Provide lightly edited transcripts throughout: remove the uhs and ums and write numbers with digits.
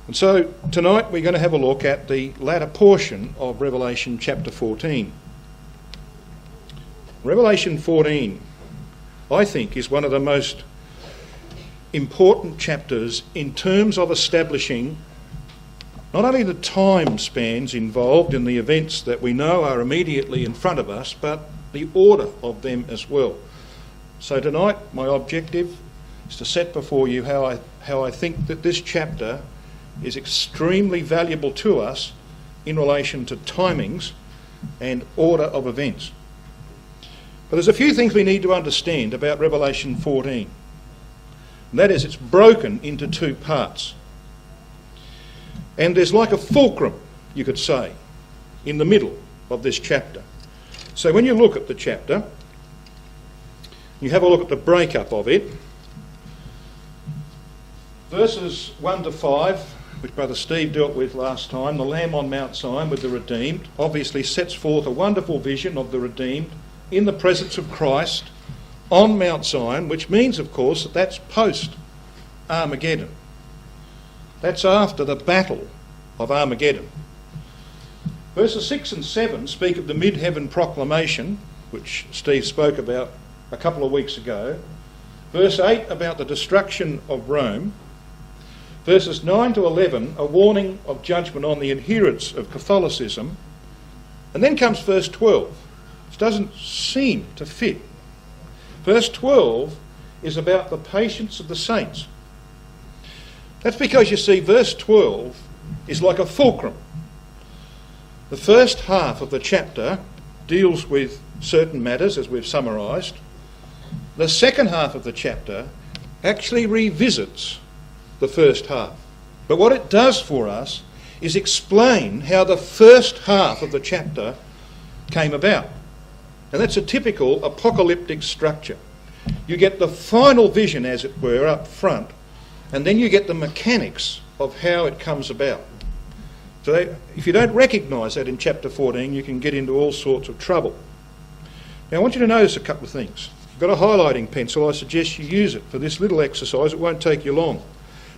And so tonight we're going to have a look at the latter portion of Revelation chapter 14. Revelation 14, I think, is one of the most important chapters in terms of establishing not only the time spans involved in the events that we know are immediately in front of us, but the order of them as well. So tonight my objective is to set before you how I think that this chapter is extremely valuable to us in relation to timings and order of events. But there's a few things we need to understand about Revelation 14. And that is, it's broken into two parts. And there's like a fulcrum, you could say, in the middle of this chapter. So when you look at the chapter, you have a look at the breakup of it. Verses 1 to 5, which Brother Steve dealt with last time, the Lamb on Mount Zion with the redeemed, obviously sets forth a wonderful vision of the redeemed in the presence of Christ on Mount Zion, which means, of course, that that's post-Armageddon. That's after the battle of Armageddon. Verses 6 and 7 speak of the mid-heaven proclamation, which Steve spoke about a couple of weeks ago. Verse 8 about the destruction of Rome. Verses 9 to 11, a warning of judgment on the adherents of Catholicism. And then comes verse 12, which doesn't seem to fit. Verse 12 is about the patience of the saints. That's because, you see, verse 12 is like a fulcrum. The first half of the chapter deals with certain matters, as we've summarised. The second half of the chapter actually revisits the first half. But what it does for us is explain how the first half of the chapter came about. And that's a typical apocalyptic structure. You get the final vision, as it were, up front, and then you get the mechanics of how it comes about. So if you don't recognise that in chapter 14, you can get into all sorts of trouble. Now I want you to notice a couple of things. If you've got a highlighting pencil, I suggest you use it for this little exercise. It won't take you long.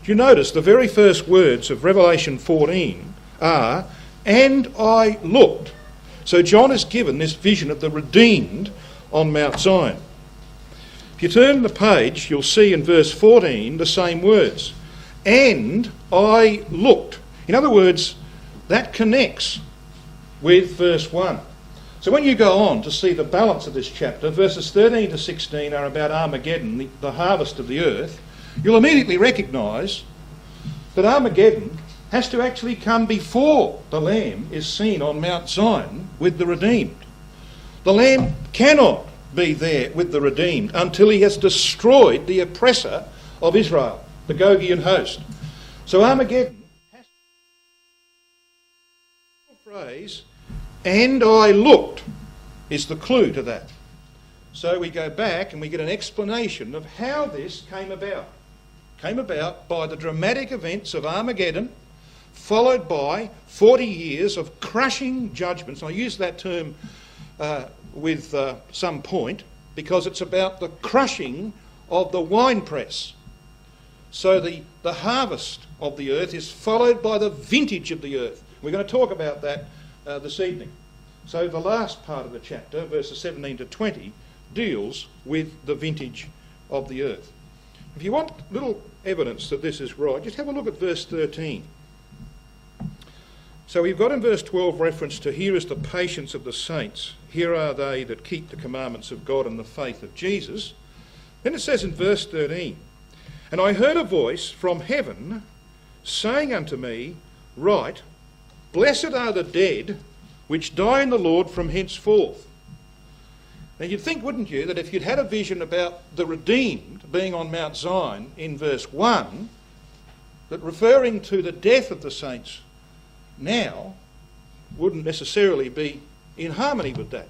Do you notice the very first words of Revelation 14 are, "And I looked." So John is given this vision of the redeemed on Mount Zion. If you turn the page, you'll see in verse 14 the same words. "And I looked." In other words, that connects with verse 1. So when you go on to see the balance of this chapter, verses 13 to 16 are about Armageddon, the harvest of the earth. You'll immediately recognise that Armageddon has to actually come before the Lamb is seen on Mount Zion with the redeemed. The Lamb cannot be there with the redeemed until he has destroyed the oppressor of Israel, the Gogian host. So Armageddon has the phrase, "And I looked," is the clue to that. So we go back and we get an explanation of how this came about. Came about by the dramatic events of Armageddon, followed by 40 years of crushing judgments. And I use that term with some point because it's about the crushing of the winepress. So the harvest of the earth is followed by the vintage of the earth. We're going to talk about that this evening. So the last part of the chapter, verses 17 to 20, deals with the vintage of the earth. If you want little evidence that this is right, just have a look at verse 13. So we've got in verse 12 reference to, "Here is the patience of the saints. Here are they that keep the commandments of God and the faith of Jesus." Then it says in verse 13, "And I heard a voice from heaven saying unto me, Write, Blessed are the dead which die in the Lord from henceforth." Now you'd think, wouldn't you, that if you'd had a vision about the redeemed being on Mount Zion in verse 1, that referring to the death of the saints now wouldn't necessarily be in harmony with that.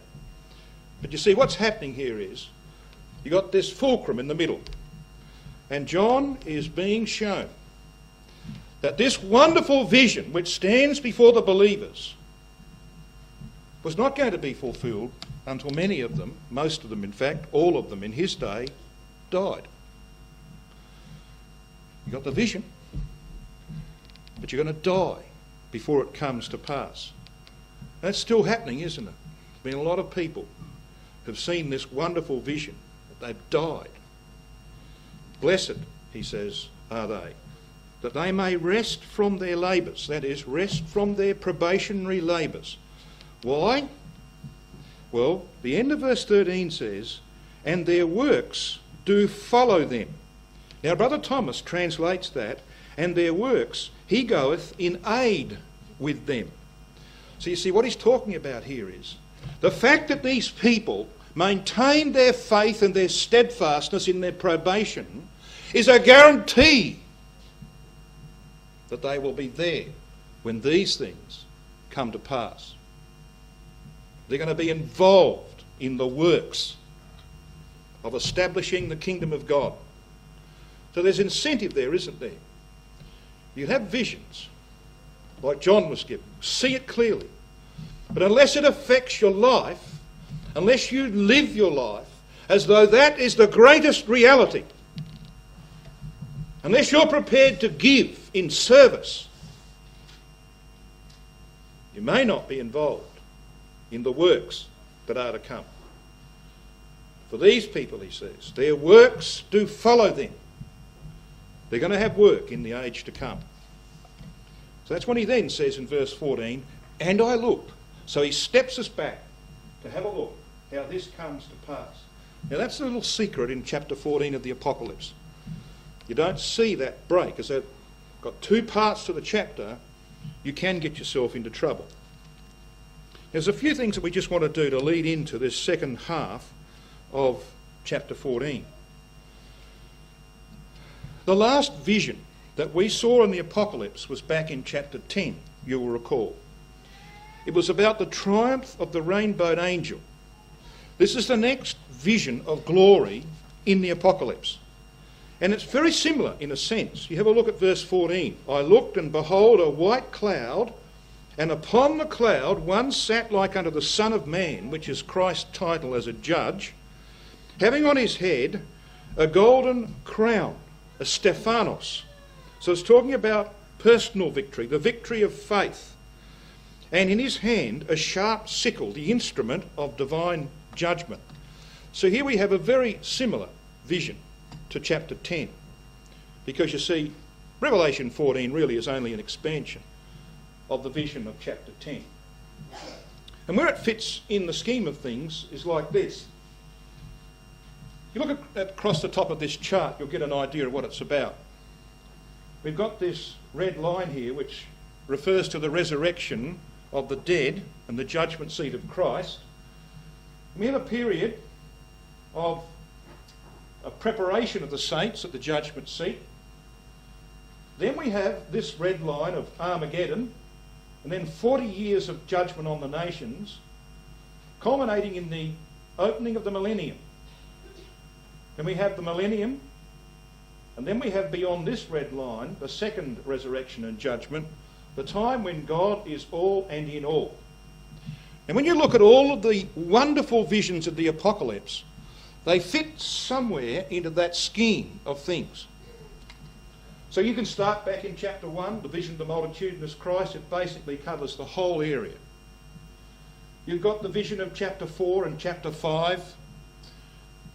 But you see, what's happening here is you've got this fulcrum in the middle, and John is being shown that this wonderful vision which stands before the believers was not going to be fulfilled until many of them, most of them in fact, all of them in his day, died. You got the vision, but you're going to die before it comes to pass. That's still happening, isn't it? There's been a lot of people who've seen this wonderful vision, but they've died. Blessed, he says, are they, that they may rest from their labours, that is, rest from their probationary labours. Why? Well, the end of verse 13 says, and their works do follow them. Now, Brother Thomas translates that, and their works, he goeth in aid with them. So you see, what he's talking about here is the fact that these people maintain their faith and their steadfastness in their probation is a guarantee that they will be there when these things come to pass. They're going to be involved in the works of establishing the kingdom of God. So there's incentive there, isn't there? You have visions, like John was given. See it clearly. But unless it affects your life, unless you live your life as though that is the greatest reality, unless you're prepared to give in service, you may not be involved in the works that are to come. For these people, he says, their works do follow them. They're going to have work in the age to come. So that's when he then says in verse 14, and I looked. So he steps us back to have a look how this comes to pass. Now that's a little secret in chapter 14 of the Apocalypse. You don't see that break. As they've got two parts to the chapter, you can get yourself into trouble. There's a few things that we just want to do to lead into this second half of chapter 14. The last vision that we saw in the Apocalypse was back in chapter 10, you will recall. It was about the triumph of the rainbowed angel. This is the next vision of glory in the Apocalypse. And it's very similar in a sense. You have a look at verse 14. I looked, and behold, a white cloud, and upon the cloud one sat like unto the Son of Man, which is Christ's title as a judge, having on his head a golden crown, a Stephanos. So it's talking about personal victory, the victory of faith. And in his hand a sharp sickle, the instrument of divine judgment. So here we have a very similar vision to chapter 10. Because you see, Revelation 14 really is only an expansion of the vision of chapter 10. And where it fits in the scheme of things is like this. You look at across the top of this chart, you'll get an idea of what it's about. We've got this red line here which refers to the resurrection of the dead and the judgment seat of Christ. We have a period of a preparation of the saints at the judgment seat. Then we have this red line of Armageddon, and then 40 years of judgment on the nations, culminating in the opening of the millennium. Then we have the millennium, and then we have beyond this red line the second resurrection and judgment, the time when God is all and in all. And when you look at all of the wonderful visions of the Apocalypse, they fit somewhere into that scheme of things. So you can start back in chapter 1, the vision of the multitudinous Christ. It basically covers the whole area. You've got the vision of chapter 4 and chapter 5.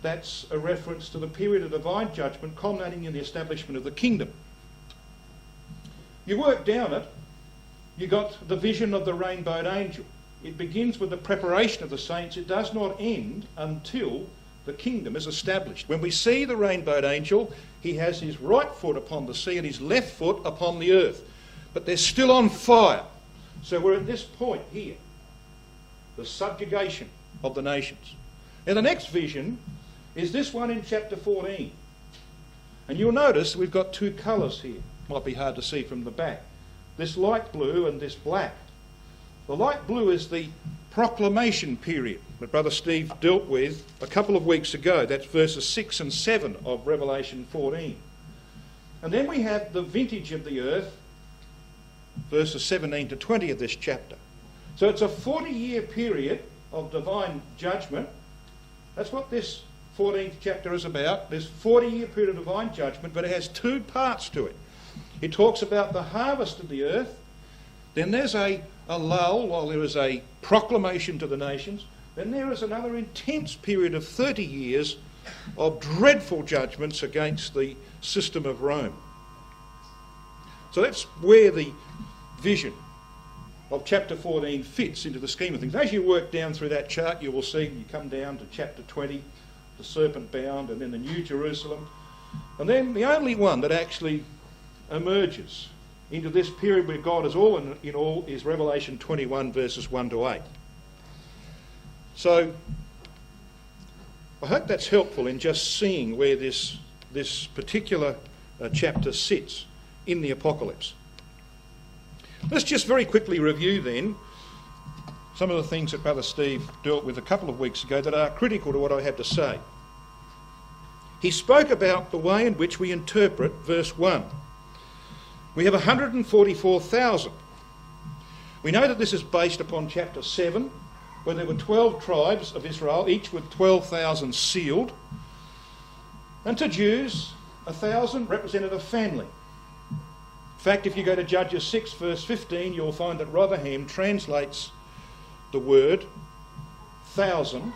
That's a reference to the period of divine judgment culminating in the establishment of the kingdom. You work down it, you got the vision of the rainbowed angel. It begins with the preparation of the saints. It does not end until the kingdom is established. When we see the rainbowed angel, he has his right foot upon the sea and his left foot upon the earth. But they're still on fire. So we're at this point here, the subjugation of the nations. Now the next vision is this one in chapter 14. And you'll notice we've got two colours here. Might be hard to see from the back. This light blue and this black. The light blue is the proclamation period that Brother Steve dealt with a couple of weeks ago. That's verses 6 and 7 of Revelation 14. And then we have the vintage of the earth, verses 17 to 20 of this chapter. So it's a 40-year period of divine judgment. That's what this 14th chapter is about. This 40-year period of divine judgment, but it has two parts to it. It talks about the harvest of the earth. Then there's a lull while there is a proclamation to the nations. Then there is another intense period of 30 years of dreadful judgments against the system of Rome. So that's where the vision of chapter 14 fits into the scheme of things. As you work down through that chart, you will see you come down to chapter 20, the serpent bound, and then the New Jerusalem. And then the only one that actually emerges into this period where God is all in all is Revelation 21 verses 1 to 8. So I hope that's helpful in just seeing where this particular chapter sits in the Apocalypse. Let's just very quickly review then some of the things that Brother Steve dealt with a couple of weeks ago that are critical to what I have to say. He spoke about the way in which we interpret verse 1. We have 144,000. We know that this is based upon chapter 7, where there were 12 tribes of Israel, each with 12,000 sealed. And to Jews, 1,000 represented a family. In fact, if you go to Judges 6 verse 15, you'll find that Rotherham translates the word 1,000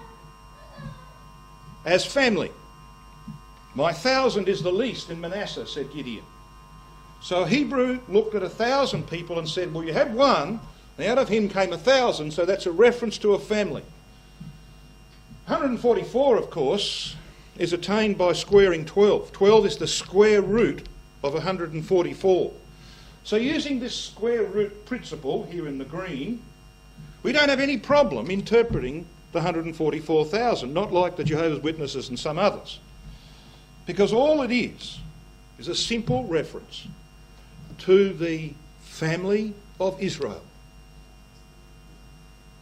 as family. My 1,000 is the least in Manasseh, said Gideon. So Hebrew looked at 1,000 people and said, well, you had one, and out of him came 1,000, so that's a reference to a family. 144, of course, is attained by squaring 12. 12 is the square root of 144. So using this square root principle here in the green, we don't have any problem interpreting the 144,000, not like the Jehovah's Witnesses and some others. Because all it is a simple reference to the family of Israel.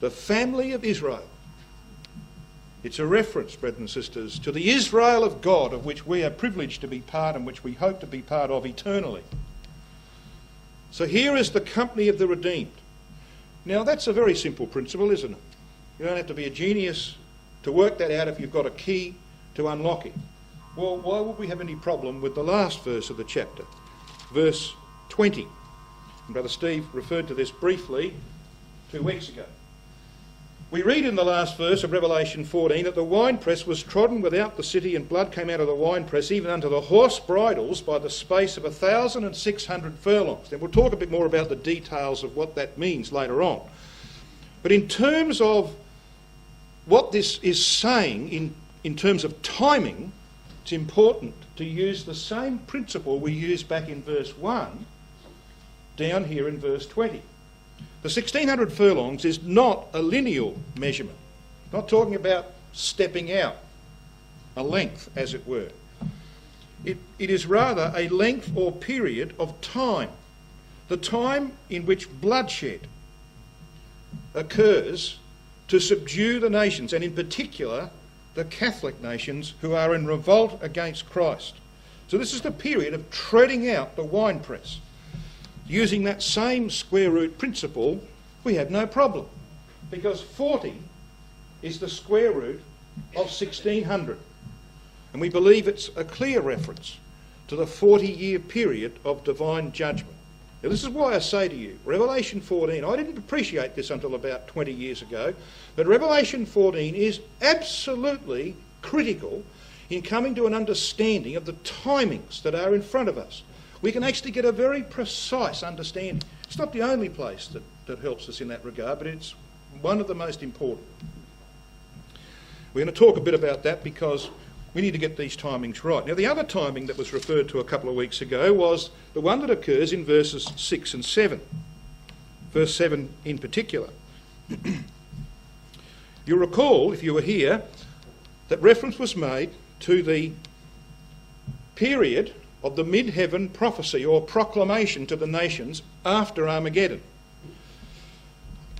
The family of Israel. It's a reference, brothers and sisters, to the Israel of God, of which we are privileged to be part and which we hope to be part of eternally. So here is the company of the redeemed. Now that's a very simple principle, isn't it? You don't have to be a genius to work that out if you've got a key to unlock it. Well, why would we have any problem with the last verse of the chapter? Verse 20. And Brother Steve referred to this briefly 2 weeks ago. We read in the last verse of Revelation 14 that the winepress was trodden without the city, and blood came out of the winepress even unto the horse bridles by the space of 1,600 furlongs. Then we'll talk a bit more about the details of what that means later on. But in terms of what this is saying in terms of timing, it's important to use the same principle we used back in verse 1 down here in verse 20. The 1,600 furlongs is not a lineal measurement. Not talking about stepping out, a length, as it were. It is rather a length or period of time. The time in which bloodshed occurs to subdue the nations, and in particular the Catholic nations who are in revolt against Christ. So this is the period of treading out the winepress. Using that same square root principle, we have no problem, because 40 is the square root of 1,600. And we believe it's a clear reference to the 40-year period of divine judgment. Now, this is why I say to you, Revelation 14, I didn't appreciate this until about 20 years ago, but Revelation 14 is absolutely critical in coming to an understanding of the timings that are in front of us. We can actually get a very precise understanding. It's not the only place that helps us in that regard, but it's one of the most important. We're going to talk a bit about that because we need to get these timings right. Now, the other timing that was referred to a couple of weeks ago was the one that occurs in verses 6 and 7. Verse 7 in particular. You'll recall, if you were here, that reference was made to the period of the mid-heaven prophecy or proclamation to the nations after Armageddon.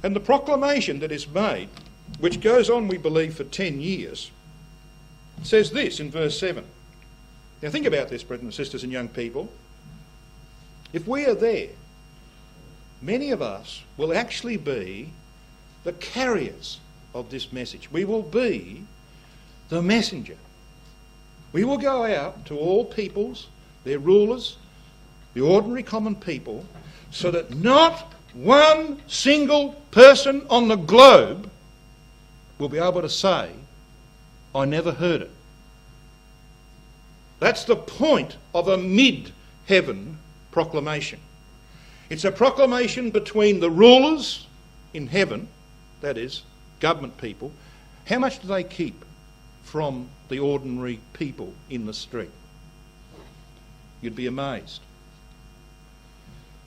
And the proclamation that is made, which goes on, we believe, for 10 years, says this in verse 7. Now think about this, brothers and sisters and young people. If we are there, many of us will actually be the carriers of this message. We will be the messenger. We will go out to all peoples, their rulers, the ordinary common people, so that not one single person on the globe will be able to say, I never heard it. That's the point of a mid-heaven proclamation. It's a proclamation between the rulers in heaven, that is, government people. How much do they keep from the ordinary people in the street? You'd be amazed.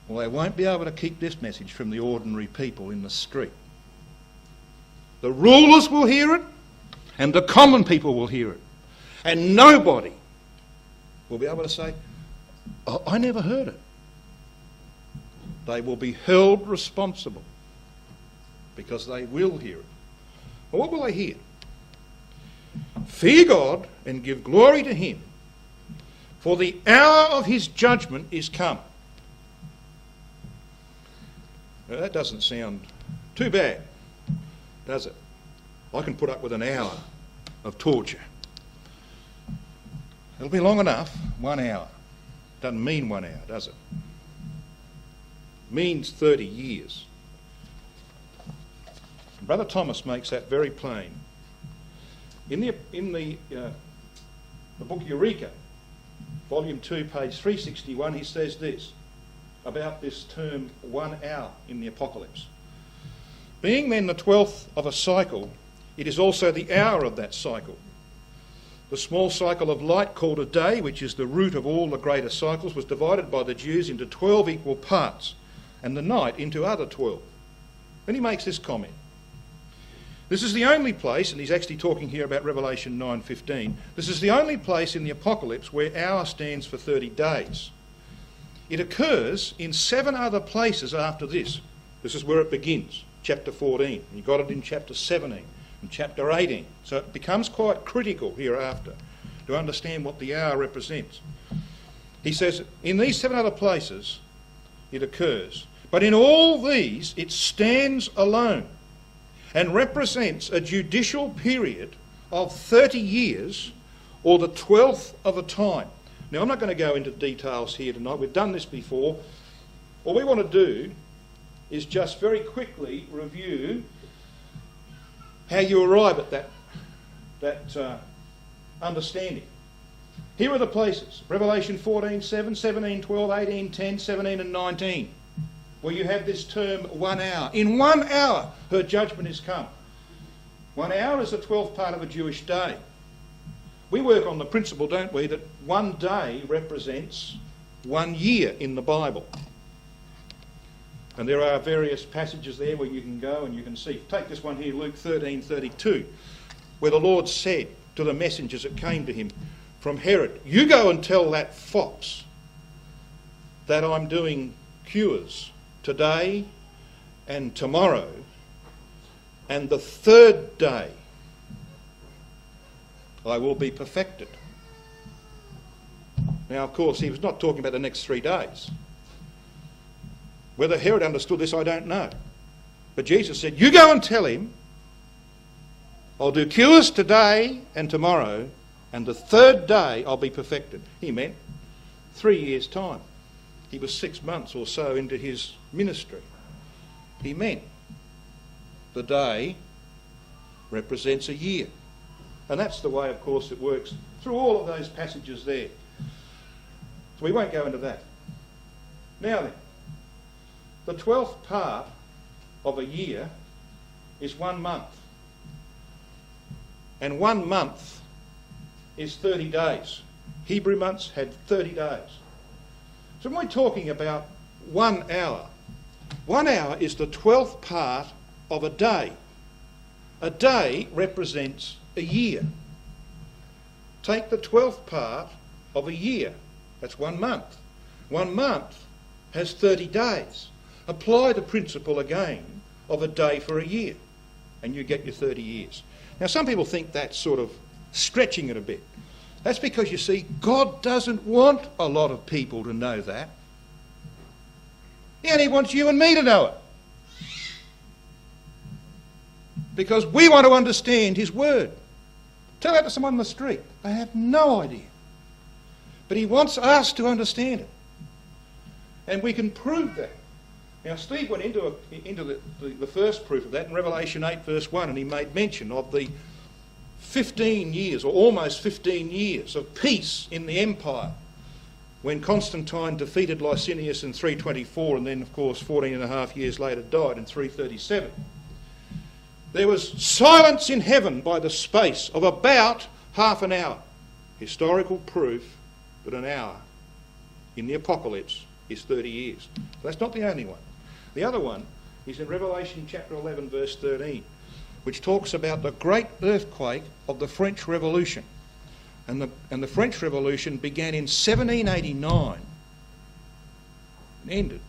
Well, they won't be able to keep this message from the ordinary people in the street. The rulers will hear it, and the common people will hear it. And nobody will be able to say, oh, I never heard it. They will be held responsible because they will hear it. Well, what will they hear? Fear God and give glory to him, for the hour of his judgment is come. Now, that doesn't sound too bad, does it? I can put up with an hour of torture. It'll be long enough, 1 hour. Doesn't mean 1 hour, does it? Means 30 years. Brother Thomas makes that very plain. In the book Eureka, volume 2, page 361, he says this about this term 1 hour in the Apocalypse. Being then the 12th of a cycle, it is also the hour of that cycle. The small cycle of light called a day, which is the root of all the greater cycles, was divided by the Jews into 12 equal parts, and the night into other 12. Then he makes this comment. This is the only place, and he's actually talking here about Revelation 9:15, this is the only place in the Apocalypse where hour stands for 30 days. It occurs in 7 other places after this. This is where it begins, chapter 14. You got it in chapter 17 and chapter 18. So it becomes quite critical hereafter to understand what the hour represents. He says, in these 7 other places it occurs. But in all these it stands alone and represents a judicial period of 30 years, or the 12th of a time. Now, I'm not going to go into details here tonight. We've done this before. All we want to do is just very quickly review how you arrive at that understanding. Here are the places. Revelation 14:7, 17:12, 18:10, 17 and 19. Where you have this term 1 hour. In 1 hour, her judgment is come. 1 hour is the 12th part of a Jewish day. We work on the principle, don't we, that 1 day represents 1 year in the Bible. And there are various passages there where you can go and you can see. Take this one here, Luke 13:32, where the Lord said to the messengers that came to him from Herod, you go and tell that fox that I'm doing cures today and tomorrow, and the 3rd day I will be perfected. Now, of course, he was not talking about the next 3 days. Whether Herod understood this, I don't know. But Jesus said, you go and tell him, I'll do cures today and tomorrow, and the 3rd day I'll be perfected. He meant 3 years' time. He was 6 months or so into his ministry. He meant the day represents a year. And that's the way, of course, it works through all of those passages there. So we won't go into that. Now then, the 12th part of a year is 1 month. And 1 month is 30 days. Hebrew months had 30 days. So when we're talking about 1 hour, 1 hour is the 12th part of a day. A day represents a year. Take the 12th part of a year. That's 1 month. 1 month has 30 days. Apply the principle again of a day for a year, and you get your 30 years. Now, some people think that's sort of stretching it a bit. That's because, you see, God doesn't want a lot of people to know that. He only wants you and me to know it. Because we want to understand his word. Tell that to someone on the street. They have no idea. But he wants us to understand it. And we can prove that. Now, Steve went into the first proof of that in Revelation 8 verse 1, and he made mention of the 15 years, or almost 15 years, of peace in the empire when Constantine defeated Licinius in 324, and then, of course, 14 and a half years later died in 337. There was silence in heaven by the space of about half an hour. Historical proof that an hour in the apocalypse is 30 years. That's not the only one. The other one is in Revelation chapter 11 verse 13, which talks about the great earthquake of the French Revolution. And the French Revolution began in 1789 and ended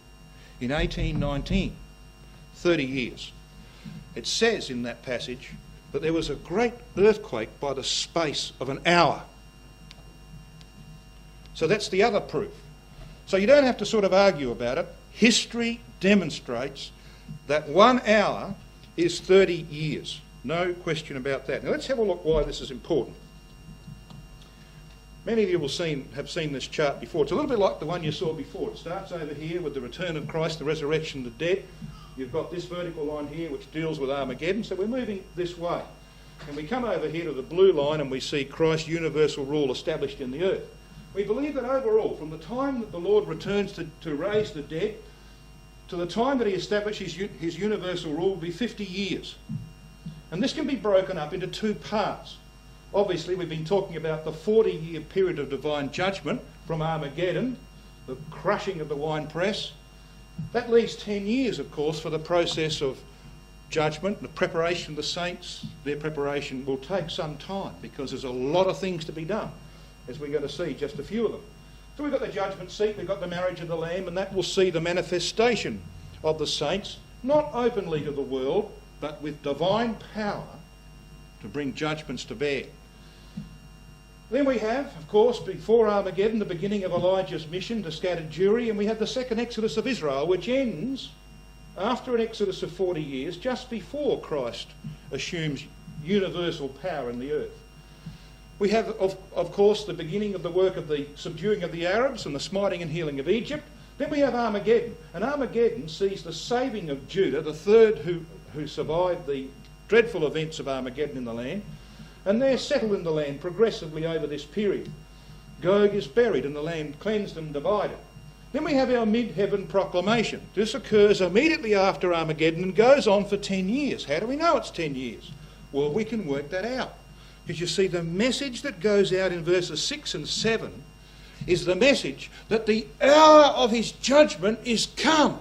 in 1819, 30 years. It says in that passage that there was a great earthquake by the space of an hour. So that's the other proof. So you don't have to sort of argue about it. History demonstrates that 1 hour is 30 years. No question about that. Now let's have a look why this is important. Many of you have seen this chart before. It's a little bit like the one you saw before. It starts over here with the return of Christ, the resurrection of the dead. You've got this vertical line here which deals with Armageddon. So we're moving this way. And we come over here to the blue line and we see Christ's universal rule established in the earth. We believe that overall, from the time that the Lord returns to raise the dead to the time that he establishes his universal rule will be 50 years. And this can be broken up into two parts. Obviously, we've been talking about the 40-year period of divine judgment from Armageddon, the crushing of the winepress. That leaves 10 years, of course, for the process of judgment, the preparation of the saints. Their preparation will take some time because there's a lot of things to be done, as we're going to see just a few of them. So we've got the judgment seat, we've got the marriage of the Lamb, and that will see the manifestation of the saints, not openly to the world, but with divine power to bring judgments to bear. Then we have, of course, before Armageddon, the beginning of Elijah's mission to scatter Jewry, and we have the second exodus of Israel, which ends after an exodus of 40 years, just before Christ assumes universal power in the earth. We have, of course, the beginning of the work of the subduing of the Arabs and the smiting and healing of Egypt. Then we have Armageddon, and Armageddon sees the saving of Judah, the third who survived the dreadful events of Armageddon in the land. And they're settled in the land progressively over this period. Gog is buried and the land cleansed and divided. Then we have our mid-heaven proclamation. This occurs immediately after Armageddon and goes on for 10 years. How do we know it's 10 years? Well, we can work that out. Because you see, the message that goes out in verses 6 and 7 is the message that the hour of his judgment is come.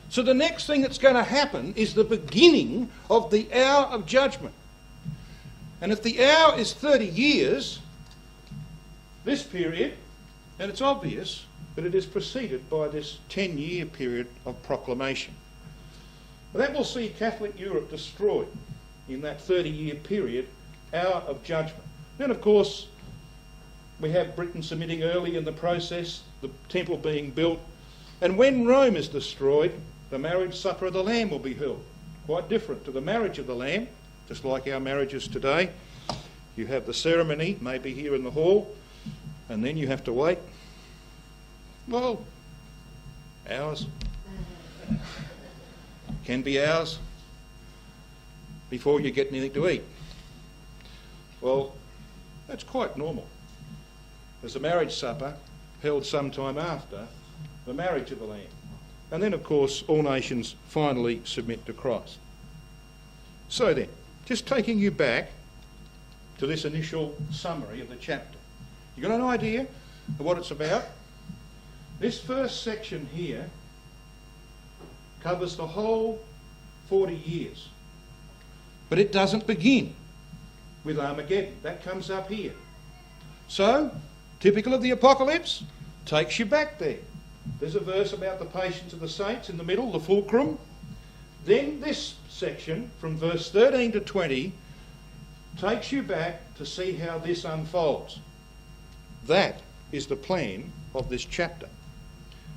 So the next thing that's going to happen is the beginning of the hour of judgment. And if the hour is 30 years, this period, and it's obvious that it is preceded by this 10-year period of proclamation. That will see Catholic Europe destroyed in that 30-year period, hour of judgment. Then, of course, we have Britain submitting early in the process, the temple being built. And when Rome is destroyed, the marriage supper of the Lamb will be held. Quite different to the marriage of the Lamb. Just like our marriages today, you have the ceremony, maybe here in the hall, and then you have to wait, well, hours, can be hours, before you get anything to eat. Well, that's quite normal. There's a marriage supper held sometime after the marriage of the Lamb. And then, of course, all nations finally submit to Christ. So then, just taking you back to this initial summary of the chapter. You got an idea of what it's about? This first section here covers the whole 40 years. But it doesn't begin with Armageddon. That comes up here. So, typical of the apocalypse, takes you back there. There's a verse about the patience of the saints in the middle, the fulcrum. Then this section, from verse 13 to 20, takes you back to see how this unfolds. That is the plan of this chapter.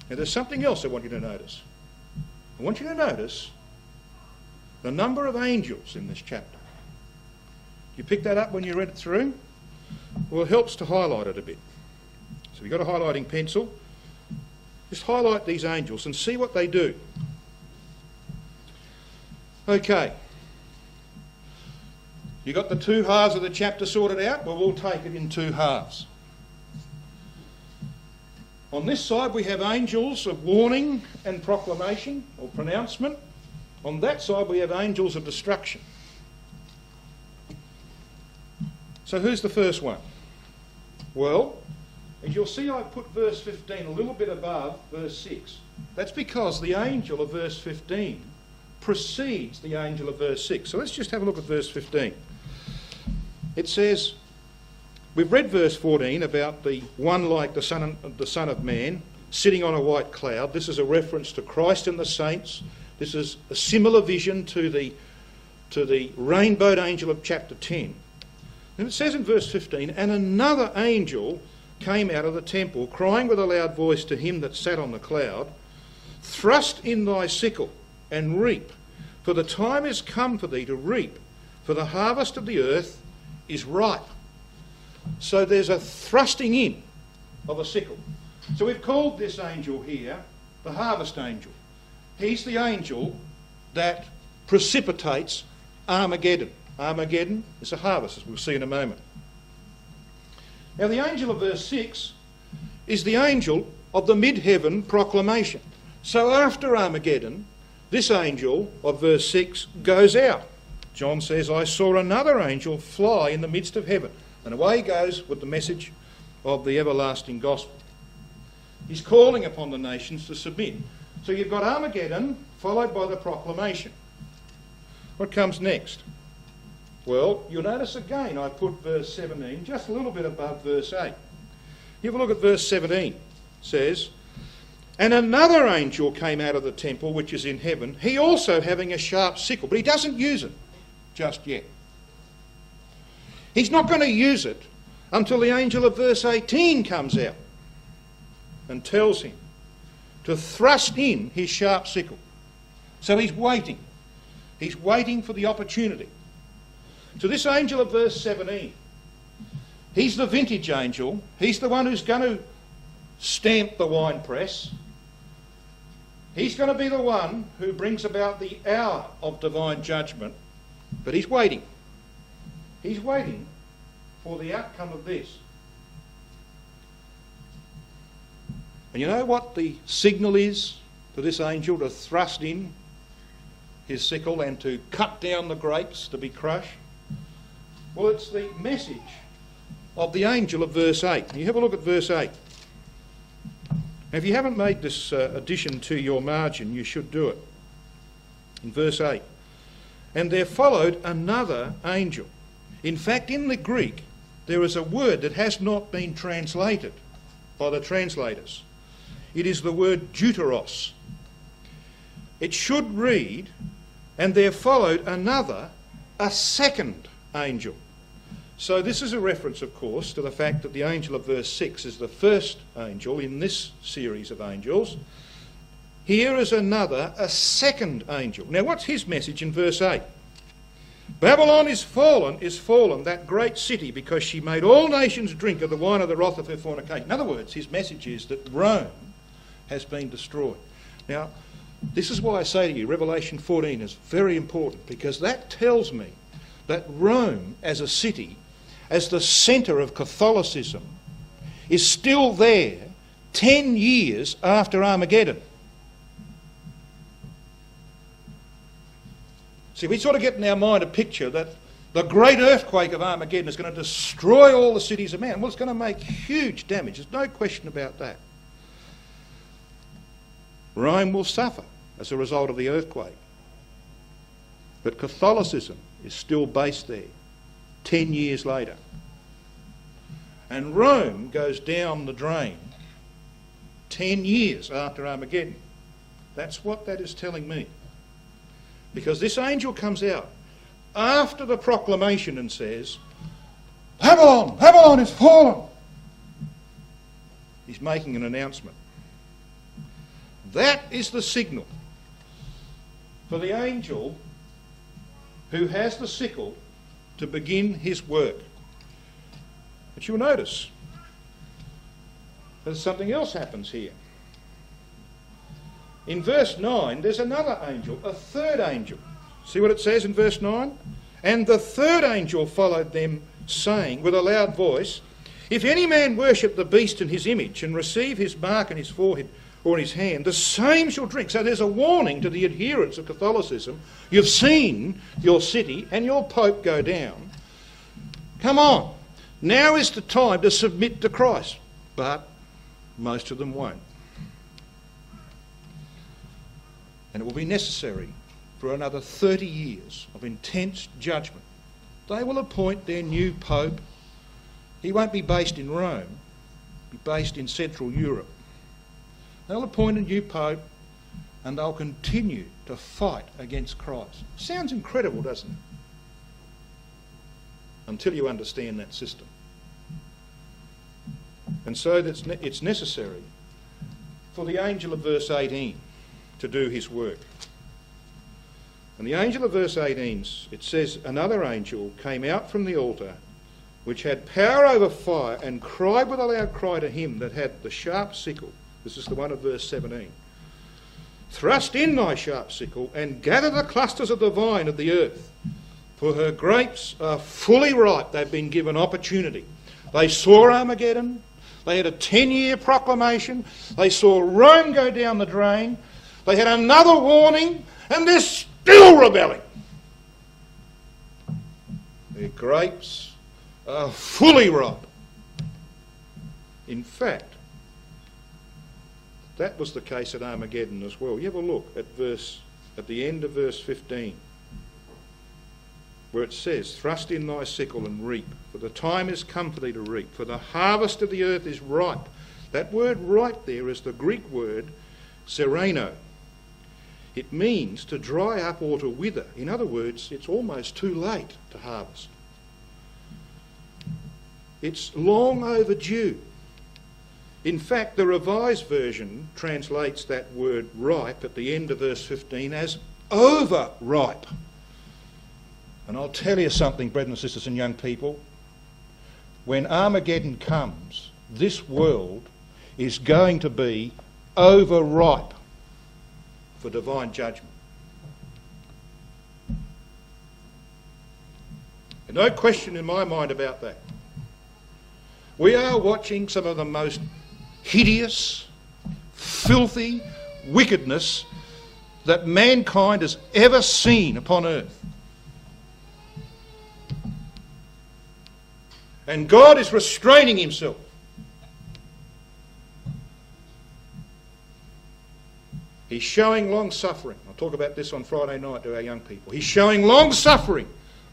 Now there's something else I want you to notice. I want you to notice the number of angels in this chapter. You pick that up when you read it through? Well, it helps to highlight it a bit. So you've got a highlighting pencil. Just highlight these angels and see what they do. Okay. You got the two halves of the chapter sorted out? Well, we'll take it in two halves. On this side we have angels of warning and proclamation or pronouncement. On that side we have angels of destruction. So who's the first one? Well, as you'll see, I put verse 15 a little bit above verse 6. That's because the angel of verse 15 precedes the angel of verse 6. So let's just have a look at verse 15. It says, we've read verse 14 about the one like the Son of Man sitting on a white cloud. This is a reference to Christ and the saints. This is a similar vision to the rainbowed angel of chapter 10. And it says in verse 15, and another angel came out of the temple, crying with a loud voice to him that sat on the cloud, thrust in thy sickle and reap, for the time is come for thee to reap, for the harvest of the earth is ripe. So there's a thrusting in of a sickle. So we've called this angel here the harvest angel. He's the angel that precipitates Armageddon. Armageddon is a harvest, as we'll see in a moment. Now the angel of verse 6 is the angel of the mid-heaven proclamation. So after Armageddon, this angel of verse 6 goes out. John says, I saw another angel fly in the midst of heaven. And away he goes with the message of the everlasting gospel. He's calling upon the nations to submit. So you've got Armageddon followed by the proclamation. What comes next? Well, you'll notice again I put verse 17 just a little bit above verse 8. You have a look at verse 17. It says, and another angel came out of the temple which is in heaven, he also having a sharp sickle, but he doesn't use it just yet. He's not going to use it until the angel of verse 18 comes out and tells him to thrust in his sharp sickle. So he's waiting. He's waiting for the opportunity. So this angel of verse 17, he's the vintage angel. He's the one who's going to stamp the winepress. He's going to be the one who brings about the hour of divine judgment. But he's waiting. He's waiting for the outcome of this. And you know what the signal is for this angel to thrust in his sickle and to cut down the grapes to be crushed? Well, it's the message of the angel of verse 8. You have a look at verse 8. Now, if you haven't made this addition to your margin, you should do it. In verse 8. And there followed another angel. In fact, in the Greek, there is a word that has not been translated by the translators. It is the word deuteros. It should read, and there followed another, a second angel. So this is a reference, of course, to the fact that the angel of verse 6 is the first angel in this series of angels. Here is another, a second angel. Now, what's his message in verse 8? Babylon is fallen, that great city, because she made all nations drink of the wine of the wrath of her fornication. In other words, his message is that Rome has been destroyed. Now, this is why I say to you, Revelation 14 is very important, because that tells me that Rome as a city, as the centre of Catholicism, is still there 10 years after Armageddon. See, we sort of get in our mind a picture that the great earthquake of Armageddon is going to destroy all the cities of man. Well, it's going to make huge damage. There's no question about that. Rome will suffer as a result of the earthquake. But Catholicism is still based there 10 years later. And Rome goes down the drain 10 years after Armageddon. That's what that is telling me. Because this angel comes out after the proclamation and says, Babylon, Babylon is fallen. He's making an announcement. That is the signal for the angel who has the sickle to begin his work. But you'll notice that something else happens here. In verse 9, there's another angel, a third angel. See what it says in verse 9? And the third angel followed them, saying with a loud voice, if any man worship the beast in his image and receive his mark in his forehead or in his hand, the same shall drink. So there's a warning to the adherents of Catholicism. You've seen your city and your Pope go down. Come on. Now is the time to submit to Christ. But most of them won't. And it will be necessary for another 30 years of intense judgment. They will appoint their new Pope. He won't be based in Rome, he'll be based in Central Europe. They'll appoint a new Pope and they'll continue to fight against Christ. Sounds incredible, doesn't it? Until you understand that system. And so it's necessary for the angel of verse 18 to do his work. And the angel of verse 18, it says, another angel came out from the altar, which had power over fire, and cried with a loud cry to him that had the sharp sickle. This is the one of verse 17. Thrust in thy sharp sickle, and gather the clusters of the vine of the earth, for her grapes are fully ripe. They've been given opportunity. They saw Armageddon. They had a 10-year proclamation. They saw Rome go down the drain. They had another warning, and they're still rebelling. Their grapes are fully ripe. In fact, that was the case at Armageddon as well. You have a look at the end of verse 15, where it says, thrust in thy sickle and reap, for the time is come for thee to reap, for the harvest of the earth is ripe. That word ripe there is the Greek word sereno. It means to dry up or to wither. In other words, it's almost too late to harvest. It's long overdue. In fact, the Revised Version translates that word ripe at the end of verse 15 as overripe. And I'll tell you something, brothers and sisters and young people. When Armageddon comes, this world is going to be overripe for divine judgment. And no question in my mind about that. We are watching some of the most hideous, filthy wickedness that mankind has ever seen upon earth. And God is restraining himself. He's showing long suffering. I'll talk about this on Friday night to our young people. He's showing long suffering.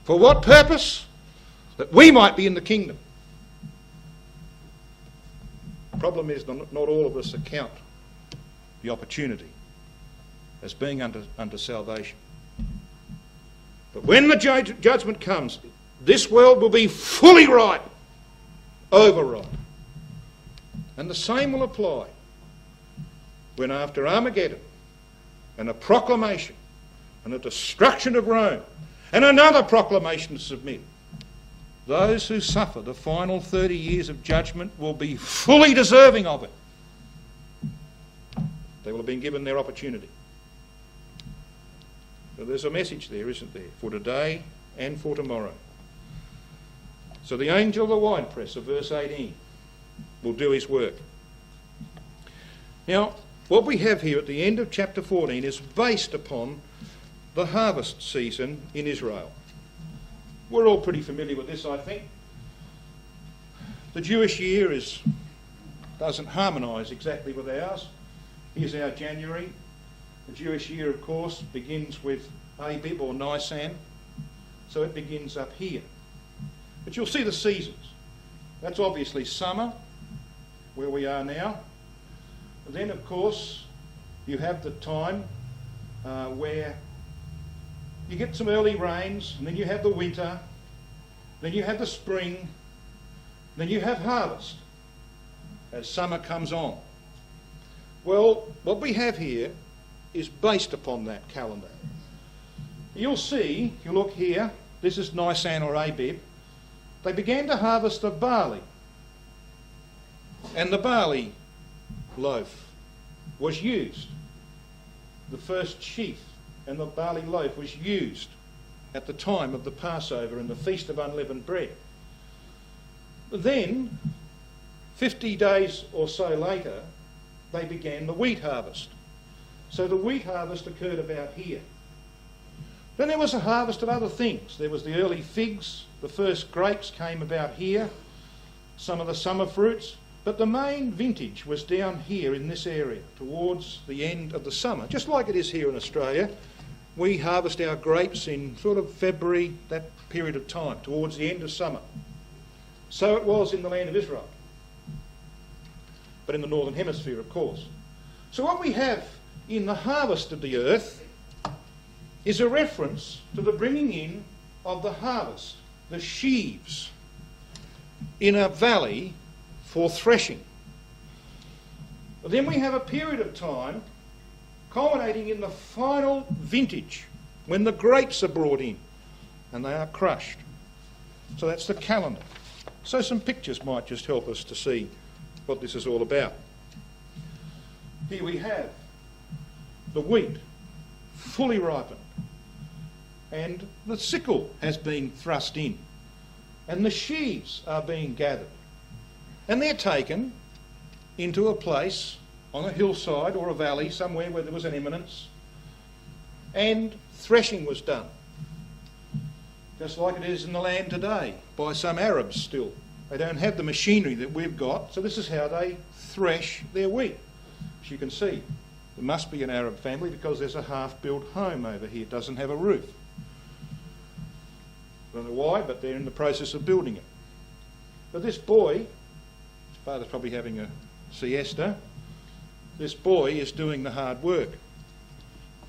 For what purpose? That we might be in the kingdom. The problem is not all of us account the opportunity as being under salvation. But when the judgment comes, this world will be fully ripe, overripe. And the same will apply when after Armageddon and a proclamation and a destruction of Rome and another proclamation to submit, those who suffer the final 30 years of judgment will be fully deserving of it. They will have been given their opportunity. So there's a message there, isn't there, for today and for tomorrow. So the angel of the winepress of verse 18 will do his work. Now, what we have here at the end of chapter 14 is based upon the harvest season in Israel. We're all pretty familiar with this, I think. The Jewish year doesn't harmonise exactly with ours. Here's our January. The Jewish year, of course, begins with Abib or Nisan, so it begins up here. But you'll see the seasons. That's obviously summer, where we are now. And then, of course, you have the time where you get some early rains, and then you have the winter, then you have the spring, then you have harvest as summer comes on. Well, what we have here is based upon that calendar. You'll see, if you look here, this is Nisan or Abib. They began to harvest the barley. And the barley loaf was used the first sheaf and the barley loaf was used at the time of the Passover and the Feast of Unleavened Bread. Then, 50 days or so later, they began the wheat harvest. So the wheat harvest occurred about here. Then there was a harvest of other things. There was the early figs, the first grapes came about here, some of the summer fruits, but the main vintage was down here in this area, towards the end of the summer. Just like it is here in Australia, we harvest our grapes in sort of February, that period of time, towards the end of summer. So it was in the land of Israel, but in the northern hemisphere, of course. So what we have in the harvest of the earth is a reference to the bringing in of the harvest, the sheaves, in a valley for threshing. Then we have a period of time culminating in the final vintage, when the grapes are brought in and they are crushed. So that's the calendar. So some pictures might just help us to see what this is all about. Here we have the wheat fully ripened, and the sickle has been thrust in, and the sheaves are being gathered, and they're taken into a place on a hillside or a valley somewhere where there was an eminence, and threshing was done, just like it is in the land today by some Arabs still. They don't have the machinery that we've got, so this is how they thresh their wheat. As you can see, there must be an Arab family because there's a half-built home over here. It doesn't have a roof. I don't know why, but they're in the process of building it. But this boy, his father's probably having a siesta, this boy is doing the hard work.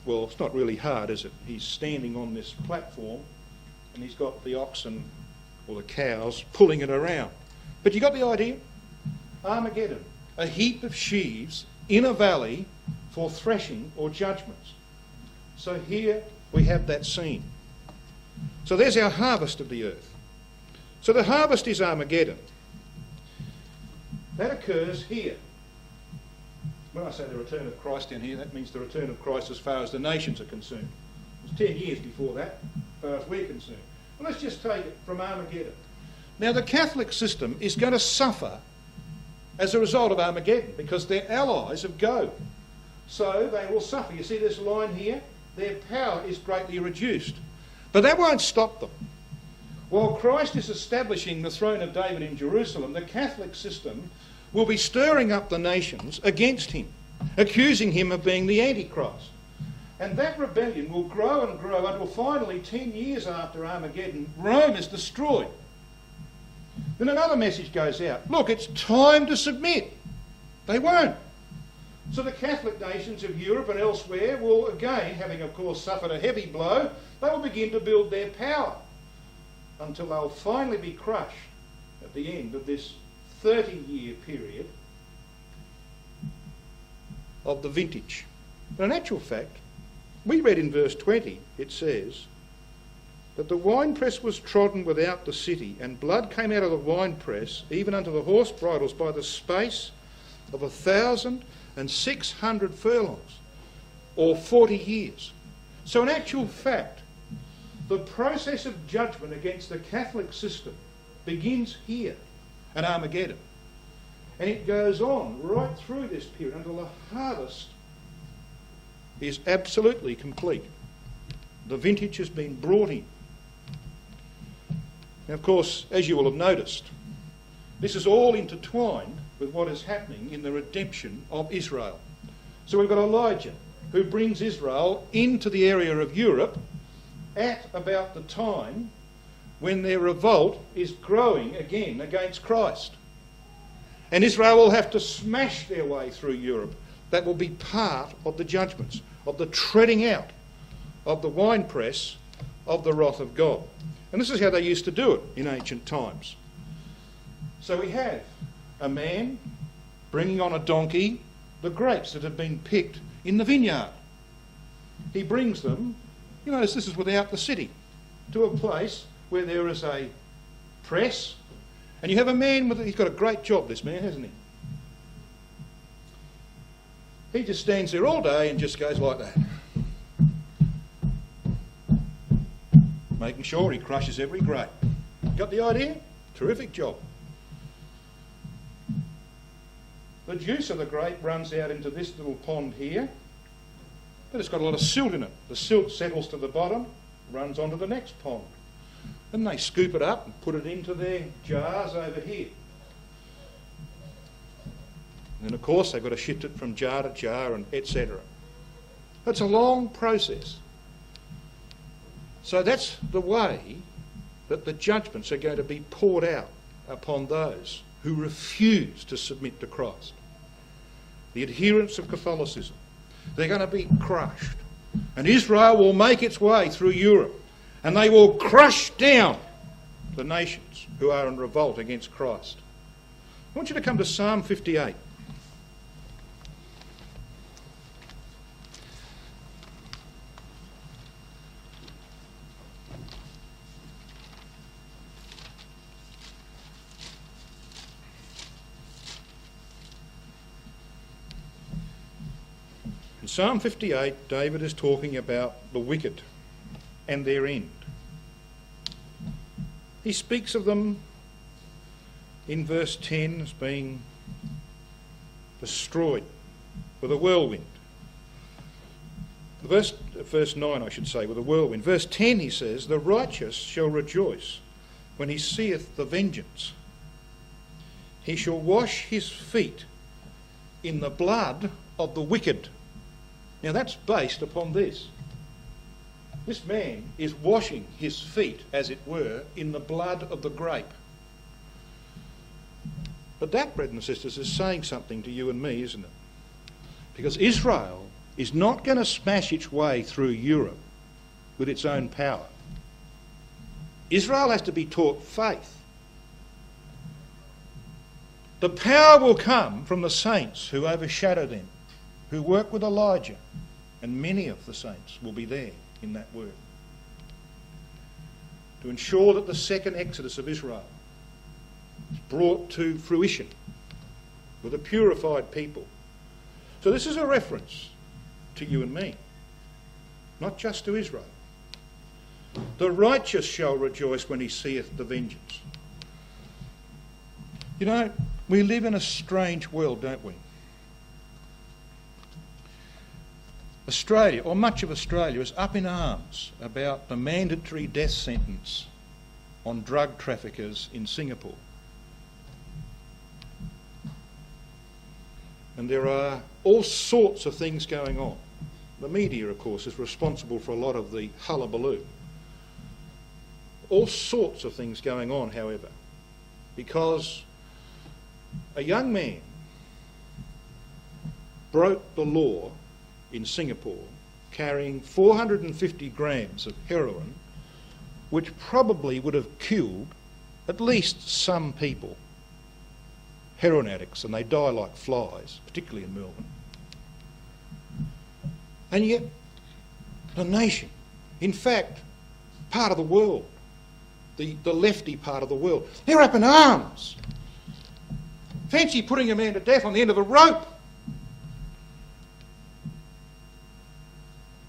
Well, it's not really hard, is it? He's standing on this platform and he's got the oxen or the cows pulling it around. But you got the idea? Armageddon, a heap of sheaves in a valley for threshing or judgments. So here we have that scene. So there's our harvest of the earth. So the harvest is Armageddon. That occurs here. When I say the return of Christ down here, that means the return of Christ as far as the nations are concerned. It was 10 years before that, as far as we're concerned. Well, let's just take it from Armageddon. Now, the Catholic system is going to suffer as a result of Armageddon because their allies have Gog. So they will suffer. You see this line here? Their power is greatly reduced. But that won't stop them. While Christ is establishing the throne of David in Jerusalem, the Catholic system will be stirring up the nations against him, accusing him of being the Antichrist. And that rebellion will grow and grow until finally, 10 years after Armageddon, Rome is destroyed. Then another message goes out. Look, it's time to submit. They won't. So the Catholic nations of Europe and elsewhere will again, having of course suffered a heavy blow, they will begin to build their power until they'll finally be crushed at the end of this 30-year period of the vintage. But in actual fact, we read in verse 20, it says that the winepress was trodden without the city, and blood came out of the winepress, even unto the horse bridles, by the space of 1,600 furlongs, or 40 years. So in actual fact, the process of judgment against the Catholic system begins here at Armageddon. And it goes on right through this period until the harvest is absolutely complete. The vintage has been brought in. Now, of course, as you will have noticed, this is all intertwined with what is happening in the redemption of Israel. So we've got Elijah, who brings Israel into the area of Europe at about the time when their revolt is growing again against Christ. And Israel will have to smash their way through Europe. That will be part of the judgments, of the treading out of the winepress of the wrath of God. And this is how they used to do it in ancient times. So we have a man bringing on a donkey the grapes that have been picked in the vineyard. He brings them, you notice this is without the city, to a place where there is a press, and you have a man he's got a great job, this man, hasn't he? He just stands there all day and just goes like that, making sure he crushes every grape. Got the idea? Terrific job. The juice of the grape runs out into this little pond here, but it's got a lot of silt in it. The silt settles to the bottom, runs onto the next pond. Then they scoop it up and put it into their jars over here. And then, of course, they've got to shift it from jar to jar and etc. It's a long process. So that's the way that the judgments are going to be poured out upon those who refuse to submit to Christ. The adherents of Catholicism. They're going to be crushed. And Israel will make its way through Europe. And they will crush down the nations who are in revolt against Christ. I want you to come to Psalm 58. In Psalm 58, David is talking about the wicked and their end. He speaks of them in verse 10 as being destroyed with a whirlwind. Verse 9, I should say, with a whirlwind. Verse 10, he says, "The righteous shall rejoice when he seeth the vengeance. He shall wash his feet in the blood of the wicked." Now that's based upon this. This man is washing his feet, as it were, in the blood of the grape. But that, brothers and sisters, is saying something to you and me, isn't it? Because Israel is not going to smash its way through Europe with its own power. Israel has to be taught faith. The power will come from the saints who overshadow them, who work with Elijah, and many of the saints will be there in that work to ensure that the second exodus of Israel is brought to fruition with a purified people. So this is a reference to you and me, not just to Israel. The righteous shall rejoice when he seeth the vengeance. You know, we live in a strange world, don't we? Australia, or much of Australia, is up in arms about the mandatory death sentence on drug traffickers in Singapore. And there are all sorts of things going on. The media, of course, is responsible for a lot of the hullabaloo. All sorts of things going on, however, because a young man broke the law in Singapore carrying 450 grams of heroin, which probably would have killed at least some people, heroin addicts, and they die like flies, particularly in Melbourne. And yet the nation, in fact part of the world, the lefty part of the world, they're up in arms. Fancy putting a man to death on the end of a rope.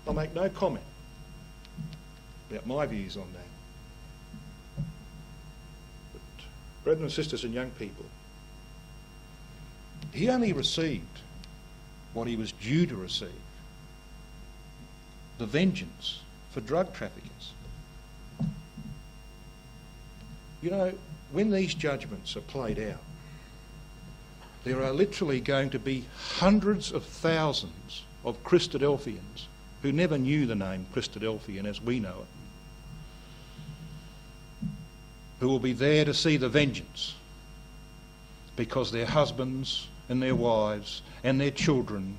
I'll make no comment about my views on that. But, brothers and sisters and young people, he only received what he was due to receive, the vengeance for drug traffickers. You know, when these judgments are played out, there are literally going to be hundreds of thousands of Christadelphians who never knew the name Christadelphian as we know it, who will be there to see the vengeance because their husbands and their wives and their children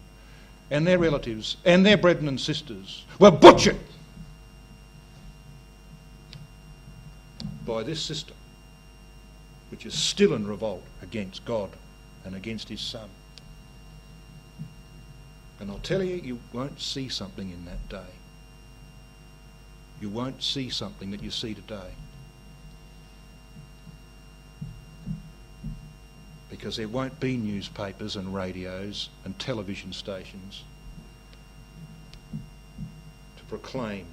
and their relatives and their brethren and sisters were butchered by this system, which is still in revolt against God and against his Son. And I'll tell you, you won't see something in that day. You won't see something that you see today. because there won't be newspapers and radios and television stations to proclaim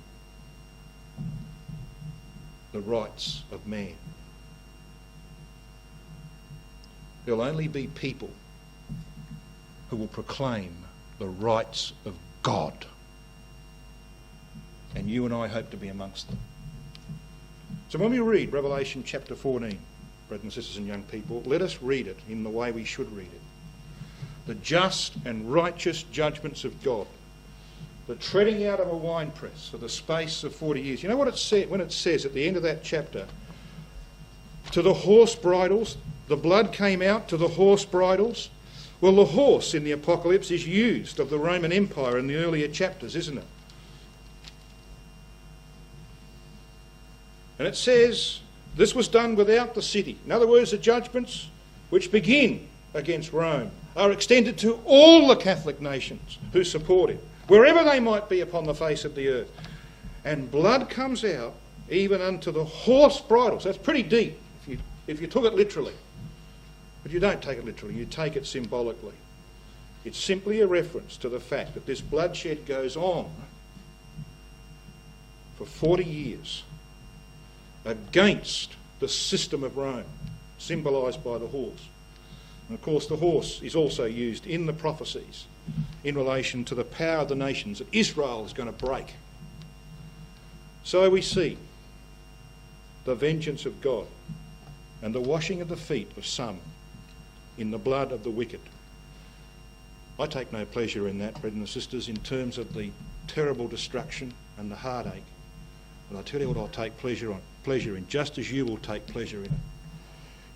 the rights of man. There'll only be people who will proclaim the rights of God. And you and I hope to be amongst them. So when we read Revelation chapter 14, brothers and sisters and young people, let us read it in the way we should read it. The just and righteous judgments of God. The treading out of a winepress for the space of 40 years. You know what it said when it says at the end of that chapter, to the horse bridles, the blood came out to the horse bridles. Well, the horse in the Apocalypse is used of the Roman Empire in the earlier chapters, isn't it? And it says this was done without the city. In other words, the judgments which begin against Rome are extended to all the Catholic nations who support him, wherever they might be upon the face of the earth. And blood comes out even unto the horse bridles. That's pretty deep if you took it literally. But you don't take it literally, you take it symbolically. It's simply a reference to the fact that this bloodshed goes on for 40 years against the system of Rome, symbolised by the horse. And of course the horse is also used in the prophecies in relation to the power of the nations that Israel is going to break. So we see the vengeance of God and the washing of the feet of some in the blood of the wicked. I take no pleasure in that, brothers and sisters, in terms of the terrible destruction and the heartache. But I tell you what I'll take pleasure in, just as you will take pleasure in it.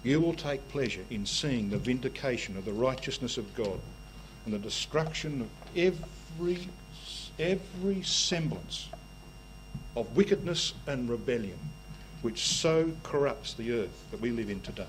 You will take pleasure in seeing the vindication of the righteousness of God and the destruction of every semblance of wickedness and rebellion which so corrupts the earth that we live in today.